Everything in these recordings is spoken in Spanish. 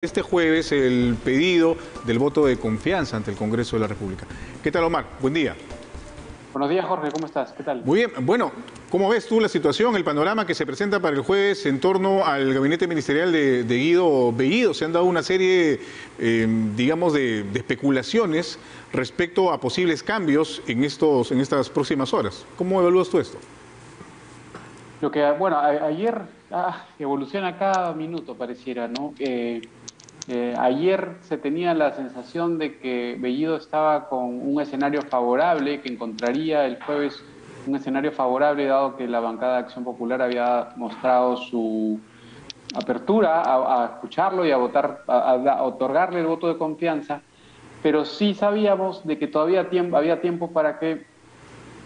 Este jueves el pedido del voto de confianza ante el Congreso de la República. ¿Qué tal, Omar? Buen día. Buenos días, Jorge, ¿cómo estás? ¿Qué tal? Muy bien. Bueno, ¿cómo ves tú la situación, el panorama que se presenta para el jueves en torno al gabinete ministerial de Guido Bellido? Se han dado una serie, digamos, de especulaciones respecto a posibles cambios en estas próximas horas. ¿Cómo evalúas tú esto? Ayer evoluciona cada minuto, pareciera, ¿no? Ayer se tenía la sensación de que Bellido estaba con un escenario favorable, que encontraría el jueves un escenario favorable, dado que la bancada de Acción Popular había mostrado su apertura a escucharlo y a votar, a otorgarle el voto de confianza, pero sí sabíamos de que todavía había tiempo para que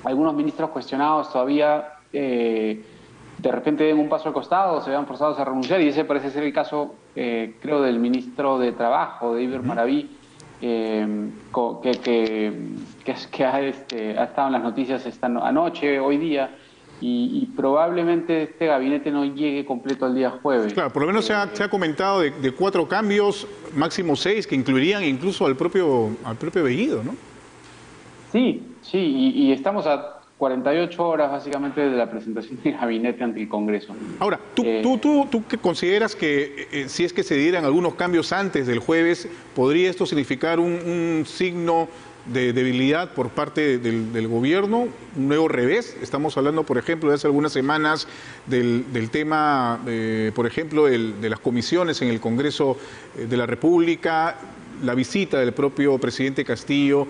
algunos ministros cuestionados todavía de repente den un paso al costado, se vean forzados a renunciar, y ese parece ser el caso, creo, del ministro de Trabajo, de Iber Maraví, que ha estado en las noticias anoche, hoy día, y probablemente este gabinete no llegue completo al día jueves. Claro, por lo menos se ha comentado de 4 cambios, máximo 6, que incluirían incluso al propio Bellido, ¿no? Sí, y estamos a 48 horas básicamente de la presentación del gabinete ante el Congreso. Ahora, ¿tú qué consideras que si es que se dieran algunos cambios antes del jueves, podría esto significar un signo de debilidad por parte del gobierno, un nuevo revés? Estamos hablando, por ejemplo, de hace algunas semanas del tema, por ejemplo, de las comisiones en el Congreso de la República, la visita del propio presidente Castillo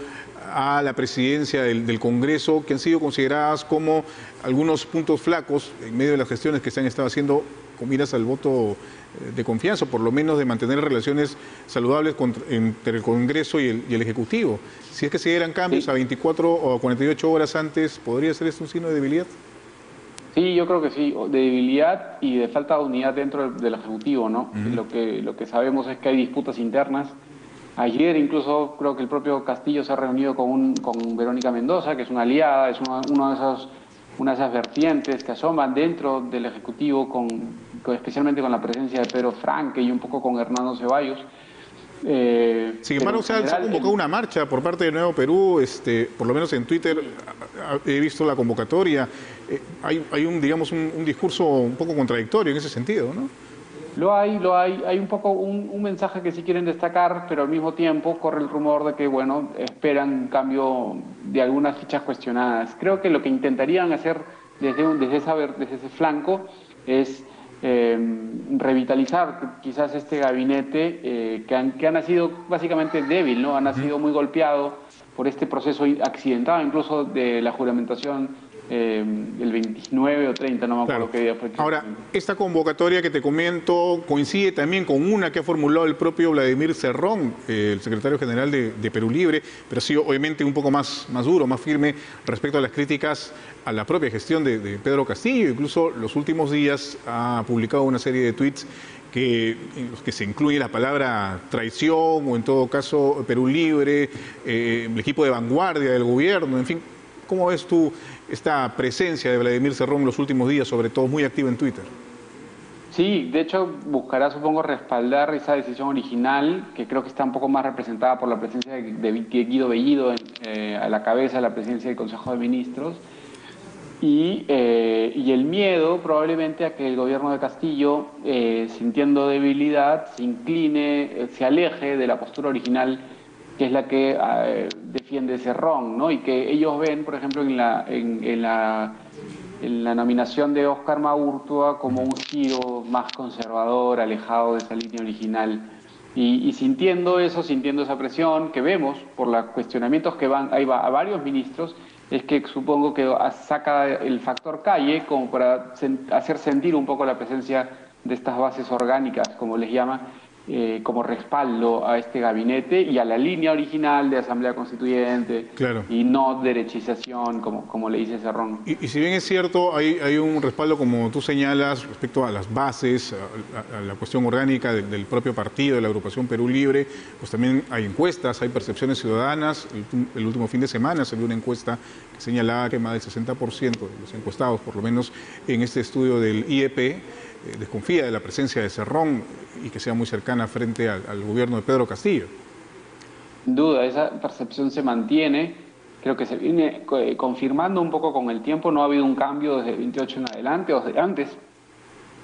a la presidencia del Congreso, que han sido consideradas como algunos puntos flacos en medio de las gestiones que se han estado haciendo con miras al voto de confianza, por lo menos de mantener relaciones saludables entre el Congreso y el Ejecutivo. Si es que se dieran cambios a 24 o a 48 horas antes, ¿podría ser esto un signo de debilidad? Sí, yo creo que sí, de debilidad y de falta de unidad dentro del Ejecutivo, ¿no? Lo que sabemos es que hay disputas internas. Ayer incluso creo que el propio Castillo se ha reunido con Verónica Mendoza, que es una aliada, es una de esas vertientes que asoman dentro del Ejecutivo, especialmente con la presencia de Pedro Franque y un poco con Hernando Ceballos. Sin embargo, se ha convocado una marcha por parte de Nuevo Perú, por lo menos en Twitter he visto la convocatoria. Hay un discurso un poco contradictorio en ese sentido, ¿no? Lo hay. Hay un poco un mensaje que sí quieren destacar, pero al mismo tiempo corre el rumor de que, bueno, esperan un cambio de algunas fichas cuestionadas. Creo que lo que intentarían hacer desde ese flanco es revitalizar quizás este gabinete que ha nacido básicamente débil, ¿no? Ha nacido muy golpeado por este proceso accidentado, incluso de la juramentación el 29 o 30, no me acuerdo qué día fue. Ahora, esta convocatoria que te comento coincide también con una que ha formulado el propio Vladimir Cerrón, el secretario general de Perú Libre, pero sí, obviamente, un poco más duro, más firme respecto a las críticas a la propia gestión de Pedro Castillo. Incluso los últimos días ha publicado una serie de tweets en los que se incluye la palabra traición o, en todo caso, Perú Libre, el equipo de vanguardia del gobierno, en fin. ¿Cómo ves tú esta presencia de Vladimir Cerrón en los últimos días, sobre todo muy activo en Twitter? Sí, de hecho buscará, supongo, respaldar esa decisión original, que creo que está un poco más representada por la presencia de Guido Bellido a la cabeza de la presidencia del Consejo de Ministros, y el miedo probablemente a que el gobierno de Castillo, sintiendo debilidad, se incline, se aleje de la postura original, que es la que defiende Cerrón, ¿no? Y que ellos ven, por ejemplo, en la nominación de Óscar Maurtua como un giro más conservador, alejado de esa línea original. Y sintiendo esa presión que vemos por los cuestionamientos que van a varios ministros, es que supongo que saca el factor calle como para hacer sentir un poco la presencia de estas bases orgánicas, como les llama, como respaldo a este gabinete y a la línea original de Asamblea Constituyente. Claro. Y no derechización, como le dice Cerrón. Y si bien es cierto, hay un respaldo, como tú señalas, respecto a las bases, a la cuestión orgánica del propio partido, de la agrupación Perú Libre, pues también hay encuestas, hay percepciones ciudadanas. El último fin de semana salió una encuesta que señalaba que más del 60% de los encuestados, por lo menos en este estudio del IEP, desconfía de la presencia de Cerrón y que sea muy cercana frente al gobierno de Pedro Castillo. Sin duda, esa percepción se mantiene. Creo que se viene confirmando un poco con el tiempo. No ha habido un cambio desde el 28 en adelante o desde antes,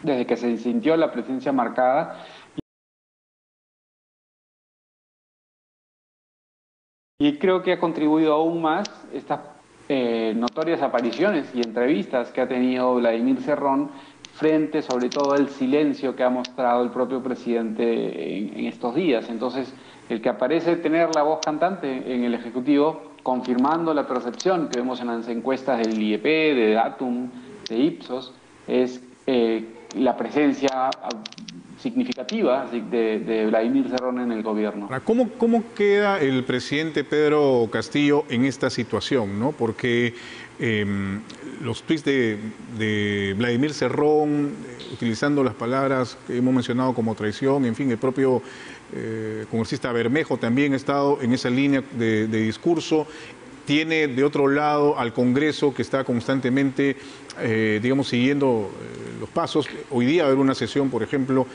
desde que se sintió la presencia marcada. Y creo que ha contribuido aún más estas notorias apariciones y entrevistas que ha tenido Vladimir Cerrón frente sobre todo al silencio que ha mostrado el propio presidente en estos días. Entonces, el que aparece tener la voz cantante en el Ejecutivo, confirmando la percepción que vemos en las encuestas del IEP, de Datum, de Ipsos, es la presencia significativa de Vladimir Cerrón en el gobierno. ¿Cómo queda el presidente Pedro Castillo en esta situación, ¿no? Porque los tuits de Vladimir Cerrón, utilizando las palabras que hemos mencionado como traición, en fin, el propio congresista Bermejo también ha estado en esa línea de discurso. Tiene de otro lado al Congreso que está constantemente, digamos, siguiendo los pasos. Hoy día va a haber una sesión, por ejemplo,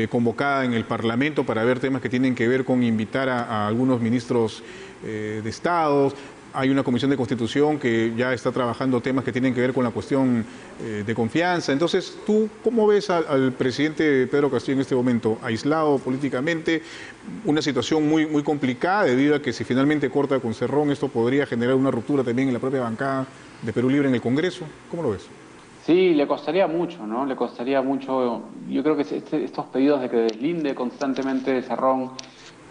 convocada en el Parlamento para ver temas que tienen que ver con invitar a algunos ministros de Estado. Hay una comisión de Constitución que ya está trabajando temas que tienen que ver con la cuestión de confianza. Entonces, ¿tú cómo ves al presidente Pedro Castillo en este momento? Aislado políticamente, una situación muy complicada debido a que si finalmente corta con Cerrón, esto podría generar una ruptura también en la propia bancada de Perú Libre en el Congreso. ¿Cómo lo ves? Sí, le costaría mucho, ¿no? Le costaría mucho. Yo creo que estos pedidos de que deslinde constantemente de Cerrón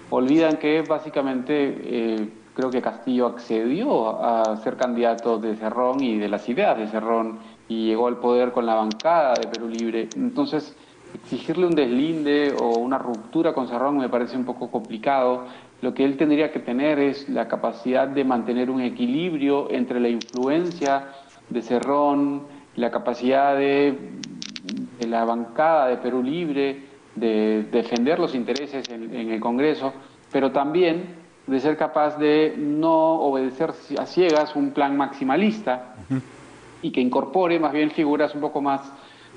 olvidan que básicamente creo que Castillo accedió a ser candidato de Cerrón y de las ideas de Cerrón y llegó al poder con la bancada de Perú Libre. Entonces, exigirle un deslinde o una ruptura con Cerrón me parece un poco complicado. Lo que él tendría que tener es la capacidad de mantener un equilibrio entre la influencia de Cerrón, la capacidad de la bancada de Perú Libre, de defender los intereses en el Congreso, pero también de ser capaz de no obedecer a ciegas un plan maximalista y que incorpore más bien figuras un poco más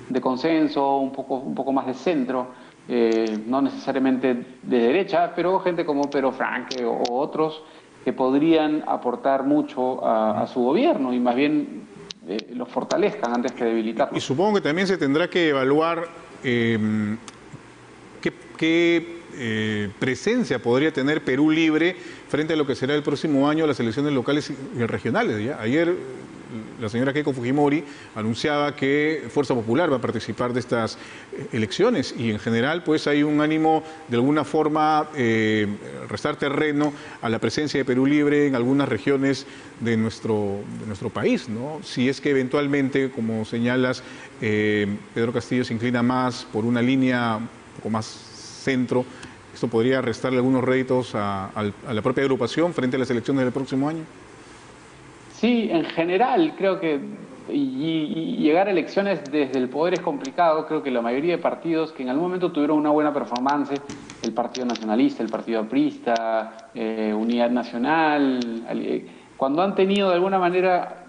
de consenso, un poco más de centro, no necesariamente de derecha, pero gente como Pedro Franque o otros que podrían aportar mucho a su gobierno y más bien lo fortalezcan antes que debilitarlo. Y supongo que también se tendrá que evaluar qué presencia podría tener Perú Libre frente a lo que será el próximo año las elecciones locales y regionales. ¿Ya? Ayer la señora Keiko Fujimori anunciaba que Fuerza Popular va a participar de estas elecciones y en general pues hay un ánimo de alguna forma restar terreno a la presencia de Perú Libre en algunas regiones de nuestro país, ¿no? Si es que eventualmente, como señalas, Pedro Castillo se inclina más por una línea un poco más centro, esto podría restarle algunos réditos a la propia agrupación frente a las elecciones del próximo año. Sí, en general creo que y llegar a elecciones desde el poder es complicado. Creo que la mayoría de partidos que en algún momento tuvieron una buena performance, el Partido Nacionalista, el Partido Aprista, Unidad Nacional, cuando han tenido de alguna manera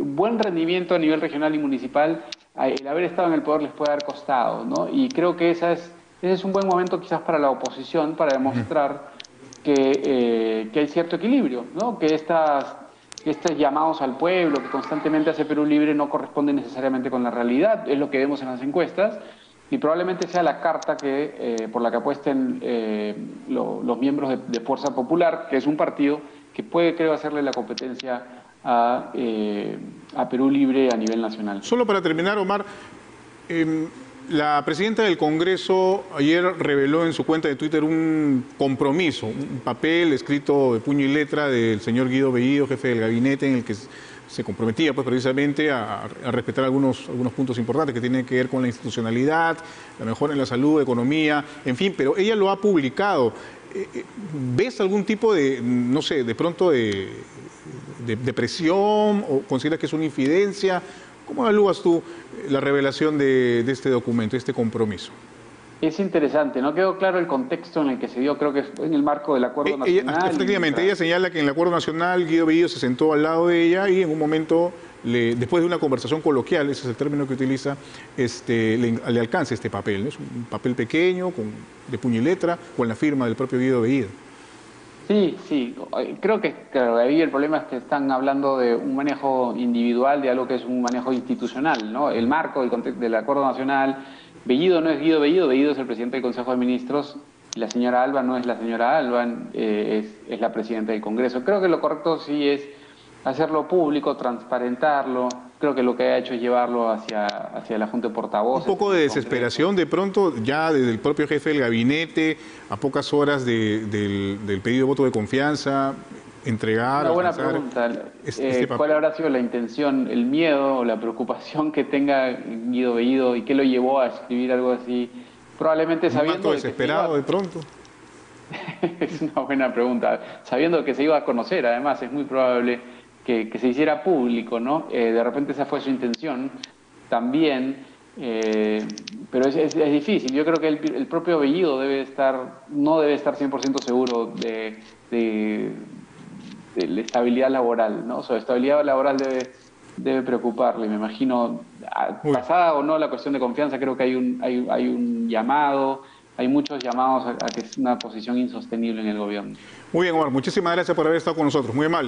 buen rendimiento a nivel regional y municipal, el haber estado en el poder les puede haber costado, ¿no? Y creo que ese es un buen momento quizás para la oposición para demostrar que hay cierto equilibrio, ¿no? Que estos llamados al pueblo que constantemente hace Perú Libre no corresponden necesariamente con la realidad, es lo que vemos en las encuestas, y probablemente sea la carta por la que apuesten los miembros de Fuerza Popular, que es un partido que puede, creo, hacerle la competencia a Perú Libre a nivel nacional. Solo para terminar, Omar, la presidenta del Congreso ayer reveló en su cuenta de Twitter un compromiso, un papel escrito de puño y letra del señor Guido Bellido, jefe del gabinete, en el que se comprometía pues, precisamente a respetar algunos puntos importantes que tienen que ver con la institucionalidad, la mejora en la salud, economía, en fin, pero ella lo ha publicado. ¿Ves algún tipo de, no sé, de pronto de presión o consideras que es una infidencia? ¿Cómo evalúas tú la revelación de este documento, este compromiso? Es interesante, no quedó claro el contexto en el que se dio, creo que fue en el marco del Acuerdo Nacional. Efectivamente, ella señala que en el Acuerdo Nacional Guido Bellido se sentó al lado de ella y en un momento después de una conversación coloquial, ese es el término que utiliza, le alcance este papel, ¿no? Es un papel pequeño, de puño y letra, con la firma del propio Guido Bellido. Sí, sí. Creo que claro, ahí el problema es que están hablando de un manejo individual de algo que es un manejo institucional, ¿no? El marco del Acuerdo Nacional. Bellido no es Guido Bellido, Bellido es el presidente del Consejo de Ministros y la señora Alba no es la señora Alba, es la presidenta del Congreso. Creo que lo correcto sí es hacerlo público, transparentarlo. Creo que lo que ha hecho es llevarlo hacia la Junta de Portavoces. Un poco de desesperación de pronto, ya desde el propio jefe del gabinete, a pocas horas del pedido de voto de confianza, entregar... Una buena pregunta. ¿Cuál habrá sido la intención, el miedo o la preocupación que tenga Guido Bellido y qué lo llevó a escribir algo así? Probablemente sabiendo... ¿Un desesperado de pronto? Es una buena pregunta. Sabiendo que se iba a conocer, además, es muy probable que se hiciera público, ¿no? De repente esa fue su intención también, pero es difícil. Yo creo que el propio Bellido no debe estar 100% seguro de la estabilidad laboral, ¿no? O sea, la estabilidad laboral debe preocuparle, me imagino. Pasada o no la cuestión de confianza, creo que hay un llamado, hay muchos llamados a que es una posición insostenible en el gobierno. Muy bien, Omar, muchísimas gracias por haber estado con nosotros, muy amable.